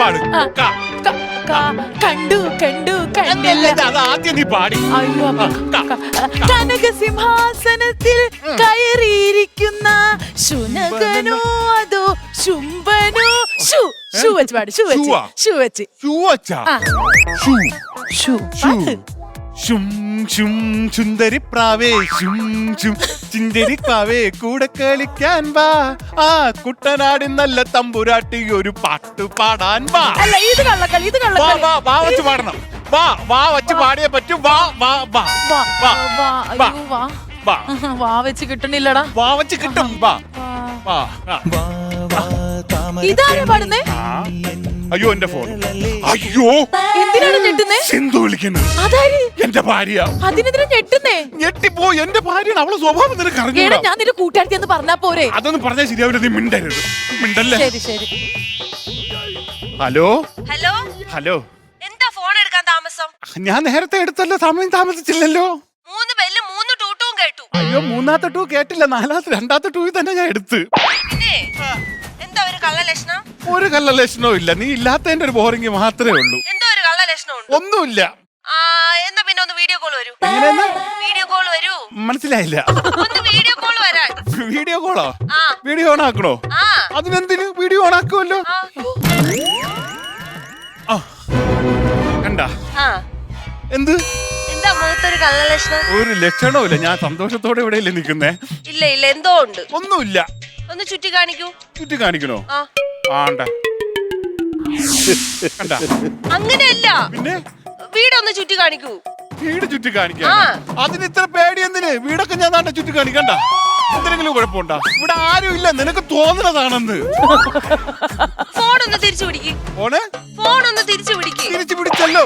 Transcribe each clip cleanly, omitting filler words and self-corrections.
പാട് കണ്ടു കണ്ടു കണ്ടില്ല. അത് ആദ്യം നീ പാടി. അയ്യോ കനകസിംഹാസനത്തിൽ കയറിയിരിക്കുന്ന ശുനകനോ അതോ ശുംഭനോ? ഷൂ വെച്ച് പാട്. ഷൂ വെച്ച് ചുന്തരിപ്രാവേ ചിന്തരിപ്പാവേ കൂടെ കളിക്കാൻ വാ. ആ കുട്ടനാടി നല്ല തമ്പുരാട്ടി ഒരു പാട്ട് പാടാൻ വാ. അല്ല ഇത് കള്ളക്കളി, ഇത് കള്ളക്കളി. വാ വച്ച് പാടണം. വാ വച്ച് പാടിയേ പറ്റൂ. വാ വെച്ച് കിട്ടണില്ലടാ. വാ വച്ച് കിട്ടും. ഇതാരാ പാടുന്നേ? അയ്യോ എന്റെ ഫോൺ. അയ്യോ എന്തിനാണ് ഞെട്ടുന്നേ? സിന്ധു വിളിക്കുന്നു. അതാര്? എന്റെ ഭാര്യ. അതിനെതിരെ ഞെട്ടുന്നേ? ഞെട്ടിപ്പോ എന്റെ ഭാര്യ. അവളെ സ്വഭാവം നിനക്ക് അറിഞ്ഞൂടാ. ഞാൻ നിന്റെ കൂട്ടുകാരത്തി എന്ന് പറഞ്ഞാ പോരെ? അതൊന്നും പറഞ്ഞാൽ ശരിയാവില്ല. നീ മിണ്ടരുത്. മിണ്ടല്ലേ? ശരി. Hello hello hello. എന്താ ഫോൺ എടുക്കാൻ താമസം? ഞാൻ നേരത്തെ എടുത്തല്ലോ. സമയം താമസിച്ചില്ലല്ലോ. 3 ബെല്ലും 3 ടൂട്ടും കേട്ടു. അയ്യോ മൂന്നാമത്തെ ടൂ കേട്ടില്ല. രണ്ടാമത്തെ ടൂ തന്നെ ഞാൻ എടുത്ത്. എന്താ ഒരു കള്ള ലക്ഷണം? ഒരു കള്ള ലക്ഷണവും ഇല്ല. നീ ഇല്ലാത്തതിന്റെ ഒരു ബോറിംഗ് മാത്രമേ ഉള്ളൂ. എന്തോ ഒരു കള്ള ലക്ഷണം ഉണ്ട്. ഒന്നുമില്ല. എന്നാ പിന്നെ ഒന്ന് വീഡിയോ കോൾ വരൂ. വീഡിയോ കോൾ വരൂ. മനസ്സിലായില്ല. ഒന്ന് വീഡിയോ കോൾ വരാൻ. വീഡിയോ കോളോ? വീഡിയോ ഓൺ ആക്കണോ? അതിനെന്തിന്? വീഡിയോ ഓൺ ആക്കുമല്ലോ. കണ്ടാ എന്ത്? എന്താ മുഖത്തൊരു കള്ള ലക്ഷണം? ഒരു ലക്ഷണവും ഇല്ല. ഞാൻ സന്തോഷത്തോടെ ഇവിടെയല്ലേ നിൽക്കുന്നേ. ഇല്ല എന്തോ ഉണ്ട്. ഒന്നുമില്ല. ഒന്ന് ചുറ്റി കാണിക്കൂ. ചുറ്റി കാണിക്കണോ? ആണ്ട കണ്ടാ? അങ്ങനെയല്ല, പിന്നെ വീടൊന്ന് ചുറ്റി കാണിക്കൂ. വീട് ചുറ്റി കാണിക്കാൻ അതിന് ഇത്ര പേടി എന്തിന്? വീടൊക്കെ ഞാൻ നാട്ടെ ചുറ്റി കാണിക്കണ്ട. എന്തെങ്കിലും കുഴപ്പമുണ്ടാ? ഇവിടെ ആരും ഇല്ല. നിനക്ക് തോന്നുന്നതാണെന്ന്. ഫോണൊന്ന് തിരിച്ചു പിടിക്ക്. ഫോണൊന്ന് തിരിച്ചു പിടിക്ക്. തിരിച്ചു പിടിച്ചല്ലോ.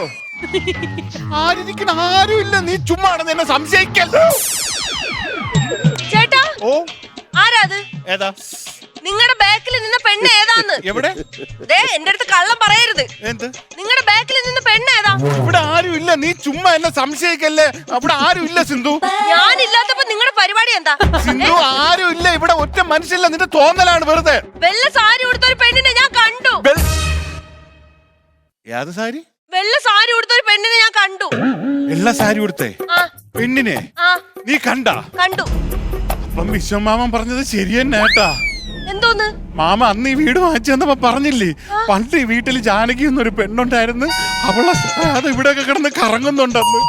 ആരിക്കണ ആരും ഇല്ല. നീ ചുമ്മാണെന്ന് എന്നെ സംശയിക്കല്ലോ. ചേട്ടാ. ഓ ആരാത്? ഏതാ? നിങ്ങളുടെ ബാക്കിൽ നിന്ന പെണ്ണ് ഏതാന്ന്? എവിടെ? എന്റെ അടുത്ത് കള്ളം പറയരുത്. എന്ത്? നിങ്ങളുടെ ബാക്കിൽ നിന്ന പെണ്ണ് ഏതാ? ഇവിടെ ആരും ഇല്ല. നീ ചുമ്മാ എന്നെ സംശയിക്കല്ലേ. അവിടെ ആരും ഇല്ല സിന്ധു. ഞാനില്ലാത്തപ്പോ നിങ്ങളുടെ പരിപാടി എന്താ? സിന്ധു ആരും ഇല്ല. ഇവിടെ ഒറ്റ മനുഷ്യല്ല. നിന്റെ തോന്നലാണ് വെറുതെ. വെള്ള സാരി ഉടുത്ത ഒരു പെണ്ണിനെ ഞാൻ കണ്ടു. ഏത് സാരി? വെള്ള സാരി ഉടുത്ത ഒരു പെണ്ണിനെ ഞാൻ കണ്ടു. വെള്ള സാരി ഉടുത്തേ പെണ്ണിനെ നീ കണ്ടു? അപ്പം വിശ്വമാമൻ പറഞ്ഞത് ശരി തന്നെ കേട്ടാ. എന്തോന്ന്? മാമ അന്ന് ഈ വീട് വാങ്ങിച്ചു തന്നപ്പോ പറഞ്ഞില്ലേ, പണ്ട് ഈ വീട്ടിൽ ജാനകി എന്നൊരു പെണ്ണുണ്ടായിരുന്നു. അവളെ അത് ഇവിടെയൊക്കെ കിടന്ന് കറങ്ങുന്നുണ്ടെന്ന്.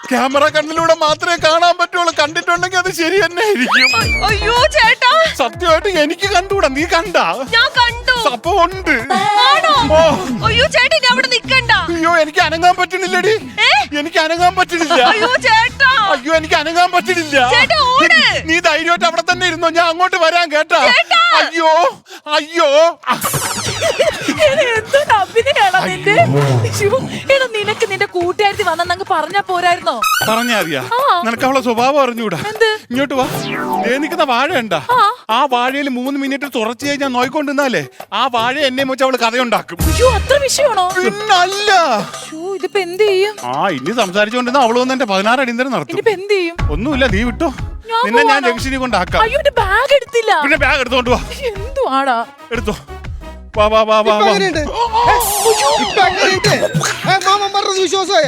ക്യാമറ കണ്ണിലൂടെ മാത്രമേ കാണാൻ പറ്റുള്ളൂ. കണ്ടിട്ടുണ്ടെങ്കിൽ അത് ശരി തന്നെ ആയിരിക്കും. അയ്യോ ചേട്ടാ, സത്യമായിട്ട് എനിക്ക് കണ്ടുകൂടാ. നീ കണ്ടാ? ഞാൻ കണ്ടു. അപ്പൊ ഉണ്ട്. അയ്യോ ചേട്ടാ, ഇനി അവിടെ നിക്കണ്ട. അയ്യോ എനിക്ക് അനങ്ങാൻ പറ്റണില്ലടി. എനിക്ക് അനങ്ങാൻ പറ്റണില്ല. അയ്യോ ചേട്ടാ. അയ്യോ എനിക്ക് അനങ്ങാൻ പറ്റണില്ല. നീ ധൈര്യമായിട്ട് അവിടെ തന്നെ ഇരുന്നോ. ഞാൻ അങ്ങോട്ട് വരാൻ കേട്ടാ. അയ്യോ അയ്യോ നിനക്ക് നിന്റെ കൂട്ടുകാരി വന്നങ്ങ് പറഞ്ഞാ പോരായിരുന്നോ? പറഞ്ഞാ അറിയാ. നിനക്ക് അവളെ സ്വഭാവം അറിഞ്ഞൂടാ. ഇങ്ങോട്ട് വാ. നിൽക്കുന്ന വാഴ ഉണ്ടാ? ആ വാഴയിൽ 3 മിനിറ്റ് തുറച്ചു ഞാൻ നോയിക്കൊണ്ടിരുന്നാലേ ആ വാഴ എന്നെ വെച്ച് അവള് കഥയുണ്ടാക്കും. അത്ര വിഷയമാണോ? പിന്നല്ല. ഇതിപ്പോ എന്ത് ചെയ്യും? ഇനി സംസാരിച്ചോണ്ടിരുന്ന അവള് വന്ന് എന്റെ 16 അടിന്തരം നടത്തും. എന്ത് ചെയ്യും? ഒന്നുമില്ല, നീ വിട്ടോ. നിന്നെ ഞാൻ ജംഗ്ഷനിൽ കൊണ്ടാക്കാം. ബാഗ് എടുത്തില്ല. പിന്നെ ബാഗ് എടുത്തോണ്ട് വാ. എന്തുവാടാ? എടുത്തോ. വാ വാ വാ വാ. വിശ്വാസമായ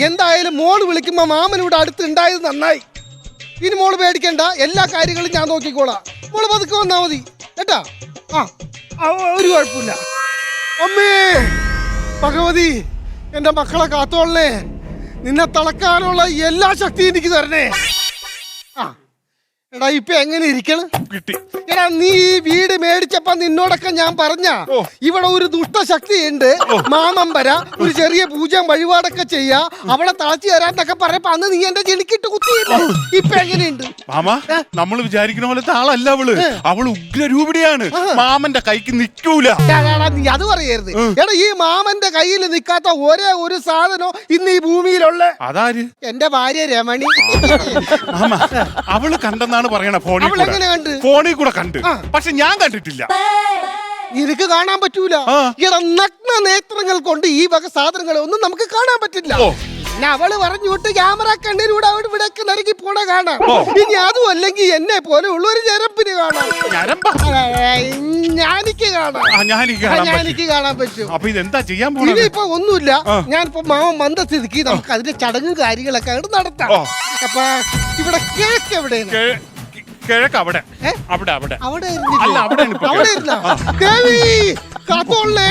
എന്തായാലും മോള് വിളിക്കുമ്പോ മാമൻ ഇവിടെ അടുത്തുണ്ടായത് നന്നായി. ഇനി മോള് പേടിക്കണ്ട. എല്ലാ കാര്യങ്ങളും ഞാൻ നോക്കിക്കോളാം. മോള് പതുക്കെ വന്നാ മതി കേട്ടാ. ഒരു കുഴപ്പമില്ല. അമ്മേ ഭഗവതി, എന്റെ മക്കളെ കാത്തോളേ. നിന്നെ തളക്കാനുള്ള എല്ലാ ശക്തിയും എനിക്ക് തരണേ. എടാ ഇപ്പൊ എങ്ങനെ ഇരിക്കണം? എടാ നീ ഈ വീട് മേടിച്ചപ്പോ നിന്നോടൊക്കെ ഞാൻ പറഞ്ഞ ഇവിടെ ഒരു ദുഷ്ടശക്തി ഉണ്ട്, മാമൻ വരാ, ഒരു ചെറിയ പൂജ വഴിപാടൊക്കെ ചെയ്യാ, അവളെ തളച്ചു തരാന്നൊക്കെ പറഞ്ഞപ്പോ അന്ന് നീ എന്റെ ചെളിക്കിട്ട് കുത്തിയില്ല. ഇപ്പൊ എങ്ങനെയുണ്ട്? മാമ, നമ്മൾ വിചാരിക്കുന്ന പോലത്തെ ആളല്ല അവള്. അവള് ഉഗ്രരൂപിണിയാണ്. മാമന്റെ കൈക്ക് നിൽക്കൂല. നീ അത് പറയരുത്. എടാ ഈ മാമന്റെ കയ്യിൽ നിൽക്കാത്ത ഒരേ ഒരു സാധനം ഇന്ന് ഈ ഭൂമിയിലുള്ള അതാര്? എന്റെ ഭാര്യ രമണി. മാമ, അവള് കണ്ടെന്നാണ് പറയണ. ഫോണിൽ കൂടെ കണ്ട്, പക്ഷെ ഞാൻ കണ്ടിട്ടില്ല. നിനക്ക് കാണാൻ പറ്റൂല. ഇവിടെ നഗ്ന നേത്രങ്ങൾ കൊണ്ട് ഈ വക സാധനങ്ങളെ ഒന്നും നമുക്ക് കാണാൻ പറ്റില്ല. പിന്നെ അവള് പറഞ്ഞു വിട്ട് ക്യാമറ കണ്ണിലൂടെ അവിടെ ഇവിടെ നിരക്കി പോണ കാണാം. ഇനി അതും അല്ലെങ്കിൽ എന്നെ പോലെ ഉള്ള ഒരു ചെറുപ്പിന് എങ്ങനെ കാണാം? ഞരമ്പാ? ഞാനിക്ക് കാണാം. ഞാനിക്ക് കാണാൻ പറ്റും. അപ്പൊ ഇതെന്താ ചെയ്യാൻ പോകുന്നത്? ഇനിയിപ്പോ ഒന്നുമില്ല. ഞാനിപ്പോ മാമൻ വന്ന സ്ഥിതിക്ക് നമുക്ക് അതിന്റെ ചടങ്ങും കാര്യങ്ങളൊക്കെ അങ്ങോട്ട് നടത്താം. അപ്പൊ ഇവിടെ കേക്ക് എവിടെയാണ്? കിഴക്ക് അവിടെ അവിടെ അവിടെ അവിടെ അല്ല അവിടെ അവിടെ ഇരുന്ന ദേവി കാത്തോളേ,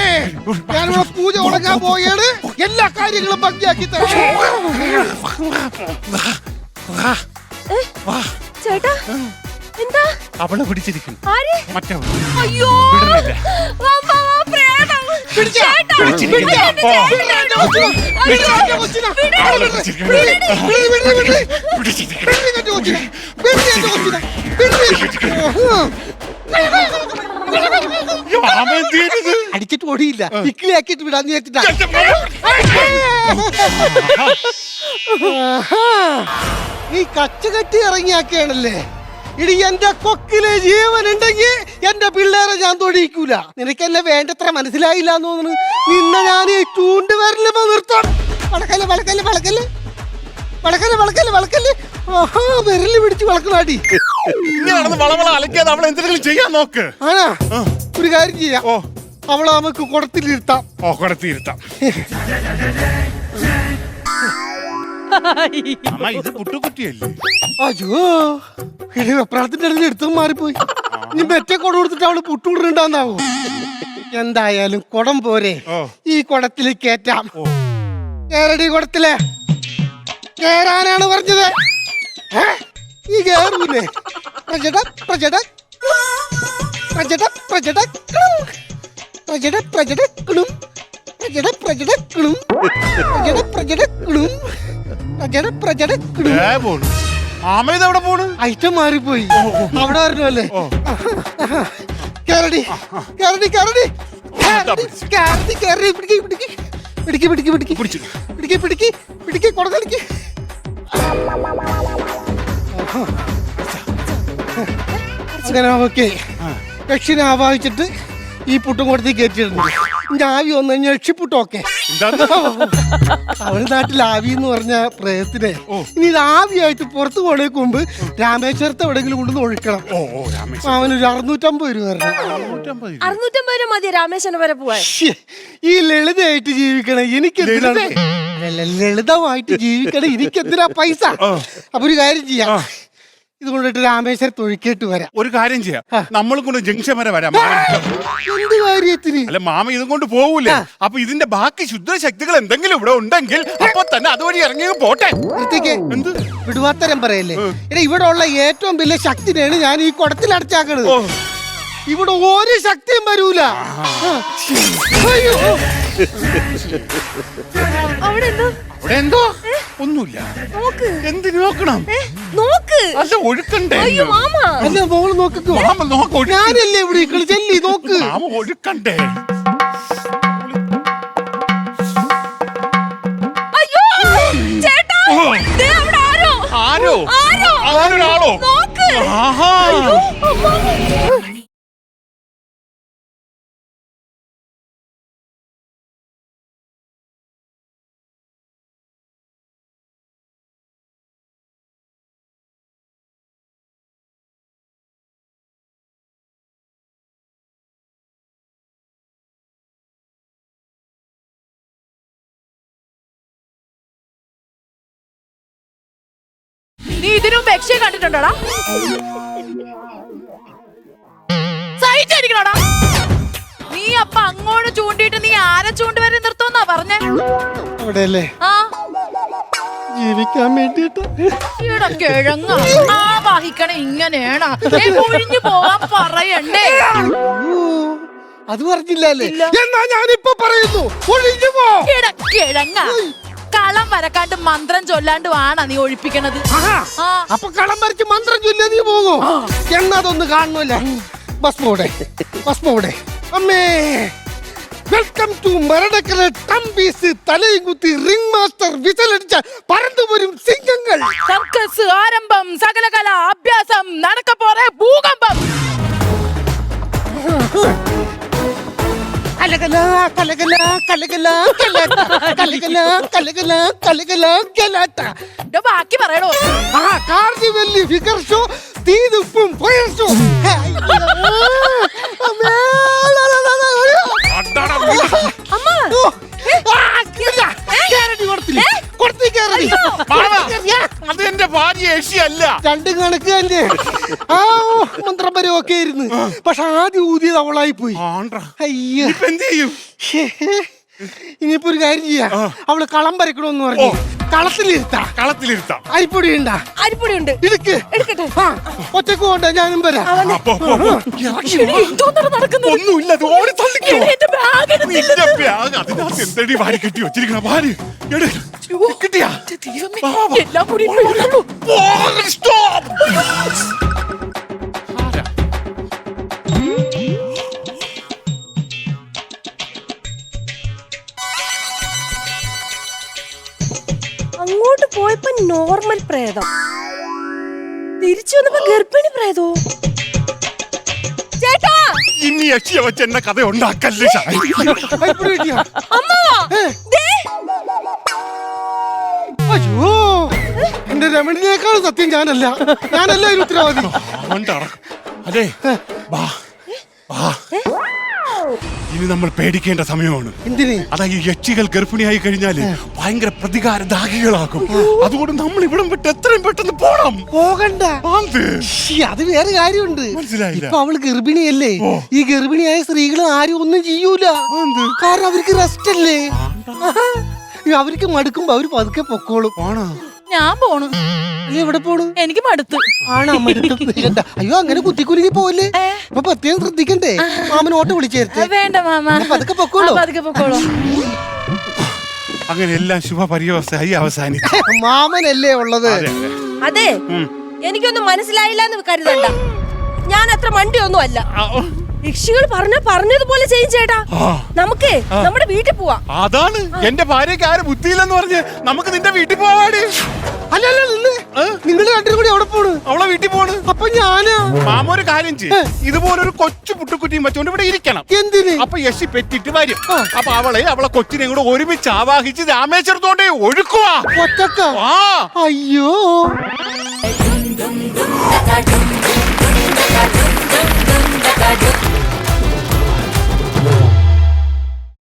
ഞാനിവിടെ പൂജ തുടങ്ങാൻ പോയാണ്. എല്ലാ കാര്യങ്ങളും ഭംഗിയാക്കി തരാം. ചേട്ടാ എന്താ അവളെ പിടിച്ചിരിക്കുന്നു. മറ്റേ അയ്യോ അടിച്ചിട്ട് ഓടിയില്ല, ഇക്കിളിയാക്കിട്ട് വിടാന്ന് വിചാരിച്ചിട്ടാ. നീ കച്ചുകെട്ടി ഇറങ്ങിയാക്കയാണല്ലേ? ഇടി എന്റെ കൊക്കിലെ ജീവൻ ഉണ്ടെങ്കിൽ എന്റെ പിള്ളേരെ ഞാൻ തൊടിയിക്കൂല. നിനക്ക് എന്നെ വേണ്ടത്ര മനസ്സിലായില്ല എന്ന് തോന്നുന്നു. നിന്നെ ഞാൻ ചൂണ്ടുവരലുമ്പോ നിർത്താം. വളക്കല്ലേ വളക്കല്ലേ വളക്കല്ലേ വളക്കല്ലേ വളക്കല്ലേ വളക്കല്ലേ. ആഹാ, വിരല് പിടിച്ച് വളക്കണാടി. വളവള അലക്കാതെ അവളെ എന്തെങ്കിലും ചെയ്യാൻ നോക്ക്. ആണാ, ഒരു കാര്യം ചെയ്യാം. അവളെ നമുക്ക് കുടത്തിലിരുത്താം. കുടത്തിരുത്താം. ഇത് പുട്ടുകുട്ടിയല്ലേ? അയ്യോ, ഇടി വെപ്രാളത്തിന്റെ ഇടയിൽ എടുത്തും മാറിപ്പോയി. ഇനി മറ്റേ കുട കൊടുത്തിട്ട് അവള് പുട്ടുകൊണ്ടിരുണ്ടാന്നാവോ? എന്തായാലും കുടം പോരെ, ഈ കുടത്തിൽ കേറ്റാം. കേരടി കുടത്തിലെ കേറാനാണ് പറഞ്ഞത്. ഈ കേറൂലേ? പ്രജട പ്രജട പ്രജട പ്രജട പ്രജട പ്രജട കിളും പ്രജട പ്രജട കിളും പ്രജട പ്രജട കിളും പ്രജട പ്രജട കിളും. ആമേതെവിടെ പോണ്? ഐറ്റം മാറിപ്പോയി. അവിടെ വരണല്ലേ? കേരടി കേരടി കേരടി കേരടി കേരടി പിടിക്ക് പിടിക്ക് പിടിക്ക് പിടിക്ക് പിടിക്ക് പിടിക്ക് പിടിക്ക് പിടിക്ക് കൊടുക്ക. അങ്ങനെ ഓക്കെ, യക്ഷിനെ ആവാഹിച്ചിട്ട് ഈ പുട്ടും കൊടുത്ത് കയറ്റിയിട്ടുണ്ട്. ഇന്റെ ആവി വന്നു കഴിഞ്ഞാൽ യക്ഷിപ്പുട്ടൊക്കെ. തമിഴ്നാട്ടിൽ ആവി എന്ന് പറഞ്ഞ പ്രേതത്തിനെ ഇനി ഇത് ആവിയായിട്ട് പുറത്തു പോണേക്ക് മുമ്പ് രാമേശ്വരത്തെ എവിടെയെങ്കിലും കൊണ്ടുവന്ന് ഒഴിക്കണം. അവനൊരു 650 രൂപ വരണം. 650 രൂപ മതി രാമേശ്വരം വരെ പോവാൻ. ഈ ലളിതമായിട്ട് ജീവിക്കണം. എനിക്കെന്തിനാണ് ലളിതമായിട്ട് ജീവിക്കണം? എനിക്കെന്തിനാ പൈസ? അപ്പൊ ഒരു കാര്യം ചെയ്യാം, ഇത് കൊണ്ടിട്ട് രാമേശ്വരത്ത് ഒഴുക്കിയിട്ട് വരാം. ഒരു കാര്യം ചെയ്യാം, നമ്മളും കൊണ്ട് ജംഗ്ഷൻ വരെ വരാം. എന്ത് കാര്യത്തിന്? അല്ല, മാമ ഇതും കൊണ്ട് പോവൂലേ? അപ്പൊ ഇതിന്റെ ബാക്കി ശുദ്ധശക്തികൾ എന്തെങ്കിലും ഇവിടെ ഉണ്ടെങ്കിൽ അപ്പൊ തന്നെ അതുവഴി ഇറങ്ങി പോട്ടെ. എന്ത് വിടുവാത്തരം പറയല്ലേ? എടാ, ഇവിടെ ഉള്ള ഏറ്റവും വലിയ ശക്തിനെയാണ് ഞാൻ ഈ കുടത്തിൽ അടച്ചാക്കണത്. ഇവിടെ ഒരു ശക്തിയും വരൂല. അവിടെ എന്തോ ഒന്നുമില്ല. എന്തിനു നോക്കണം? നോക്ക്. അല്ല, ഒഴുക്കണ്ടേ? അല്ല, മോള് നോക്കോ. ഞാനല്ലേ ഇവിടെ ചെല്ലി നോക്ക്. മാമ ഒഴുക്കണ്ടേ? അയ്യോ ചേട്ടാ, ദേ അവിടെ ആരോ ആരോ ആരോ നോക്ക്. ആഹാ, നീ ഇതിനും യക്ഷിയെ കണ്ടിട്ടുണ്ടോടാ? സഹിച്ചിരിക്കണോടാ? നീ അപ്പൊ അങ്ങോട്ട് ചൂണ്ടിട്ട് നീ ആരെ ചൂണ്ടുവരെ നിർത്തോന്നാ പറഞ്ഞേ? അവിടെയല്ലേ ജീവിക്കാൻ വേണ്ടിട്ട് കിഴങ്ങ ആവാഹിക്കണ ഇങ്ങനെയാണ്. ഒഴിഞ്ഞു പോവാൻ പറയണ്ടേ? അത് പറഞ്ഞില്ലല്ലേ? എന്നാ ഞാനിപ്പോ പറയുന്നു, ഒഴിഞ്ഞു പോ. കിഴങ്ങ കളം വരക്കാണ്ട് മന്ത്രം ചൊല്ലാണ്ട് ആണ് നീ ഒഴിപ്പിക്കണത്. അപ്പൊ കളം വരച്ച് മന്ത്രം ചൊല്ലാ നീ പോകോ? എന്നതൊന്ന് കാണുമല്ലേ? ബസ് പോടെ അമ്മേ. വെൽക്കം ടു മരടക്കര ടംബീസ്. തലയും കുത്തി റിംഗ് മാസ്റ്റർ വിസലടിച്ച പറന്നുപോരും സിംഹങ്ങൾ. സർക്കസ് ആരംഭം, സകലകല അഭ്യാസം, നടക്കപ്പോറെ ഭൂകമ്പം. കലകല കലകല കലകല കലകല കലകല കലകല കലാട്ട. എടോ, ബാക്കി പറയണോ? ആ കാർണിവെല്ലി ഫിഗർ ഷോ തീതുപ്പും ഫയർ ഷോ. അത് എന്റെ ഭാര്യ ഏഷ്യല്ല. രണ്ടും കണക്ക് തന്നെ. ആ മന്ത്രം വരെ ഒക്കെ ആയിരുന്നു. പക്ഷെ ആദ്യം ഊതിയത് അവളായി പോയി. അയ്യോ, എന്ത് ചെയ്യും? ഇനിയിപ്പോ ഒരു കാര്യം ചെയ്യാ. അവള് കളം വരക്കണമെന്ന് പറഞ്ഞു. കളത്തിലിരുത്താം. അരിപ്പൊടി ഉണ്ടാ? അരിപ്പൊടി ഉണ്ട്. ഇടുക്ക് എടുക്കട്ടെ. ഒറ്റക്ക് പോണ്ട, ഞാനും വരാം. ഒന്നുമില്ല, അതിനകത്ത് എന്തടി വാരി കെട്ടി വെച്ചിരിക്കണ ഭാര്യ കിട്ടിയാ? എല്ലാം കൂടി വീഴുള്ളൂ. അങ്ങോട്ട് പോയപ്പോ നോർമൽ പ്രേതം, തിരിച്ചു വന്നപ്പോ ഗർഭിണി പ്രേതോ. ചേട്ടാ, ഇനി യക്ഷിയെ വെച്ച് എന്നെ കഥ ഉണ്ടാക്കല്ലേ. അരിപ്പൊടി കിട്ടിയാ? അമ്മാവാ, ദേ. അയ്യോ, എന്റെ രമണിനേക്കാൾ സത്യം ഞാനല്ല ഇതിന് ഉത്തരവാദി. അതെ, ഇനി നമ്മൾ പേടിക്കേണ്ട സമയമാണ്. എന്തിന്? അതായത് യക്ഷികൾ ഗർഭിണിയായി കഴിഞ്ഞാല് ഭയങ്കര പ്രതികാര ദാഹികളാക്കും. അതുകൊണ്ട് നമ്മൾ ഇവിടം വിട്ട് എത്രയും പെട്ടെന്ന് പോകണ്ട. അത് വേറെ കാര്യമുണ്ട്. മനസ്സിലായില്ല. ഇപ്പൊ അവള് ഗർഭിണിയല്ലേ? ഈ ഗർഭിണിയായ സ്ത്രീകൾ ആരും ഒന്നും ചെയ്യൂല. കാരണം അവർക്ക് റെസ്റ്റ് അല്ലേ. അവർക്ക് മടുക്കുമ്പോ അവര് പതുക്കെ പൊക്കോളും. ഞാൻ പോണു. നീ എവിടെ പോണു? എനിക്ക് മടുത്ത്. ആണോ? അയ്യോ, അങ്ങനെ കുത്തിക്കുലുങ്ങി പോവല്ലേ. ഇപ്പൊ പ്രത്യേകം ശ്രദ്ധിക്കണ്ടേ. മാമൻ ഓട്ടോ വിളിച്ചേർത്ത്. വേണ്ട മാമ, പതുക്കെ പൊക്കോളൂ. പതുക്കെ പൊക്കോളൂ. അങ്ങനെ എല്ലാം ശുഭപര്യവസ്ഥയായി അവസാനിച്ചു. മാമനല്ലേ ഉള്ളത്. അതെ, എനിക്കൊന്നും മനസ്സിലായില്ല എന്ന് കരുതണ്ട. ഞാൻ അത്ര മണ്ടിയൊന്നും അല്ല. യക്ഷികൾ പറഞ്ഞതുപോലെ ചെയ്യും ചേട്ടാ. നമുക്ക് നമ്മുടെ വീട്ടിൽ പോവാം. അതാണ് എന്റെ ഭാര്യക്ക് ആരും ബുദ്ധിയില്ലെന്ന് പറഞ്ഞ് നമുക്ക് നിന്റെ വീട്ടിൽ പോവാടി. അല്ലല്ല, നിങ്ങൾ രണ്ടും കൂടി അവിടെ പോണ്. അവളെ വീട്ടിൽ പോണ്. അപ്പൊ ഞാനാ? മാമ ഒരു കാര്യം ചെയ്യും, ഇതുപോലൊരു കൊച്ചു പുട്ടുക്കുറ്റിയും വെച്ചോണ്ട് ഇവിടെ ഇരിക്കണം. എന്തിന്? അപ്പൊ യശി പെറ്റിട്ട് വരും. അപ്പൊ അവളെ കൊച്ചിനെ കൂടെ ഒരുമിച്ച് ആവാഹിച്ച് രാമേശ്വരത്തോണ്ടേ ഒഴുക്കുവാ. ഒറ്റക്ക? അയ്യോ,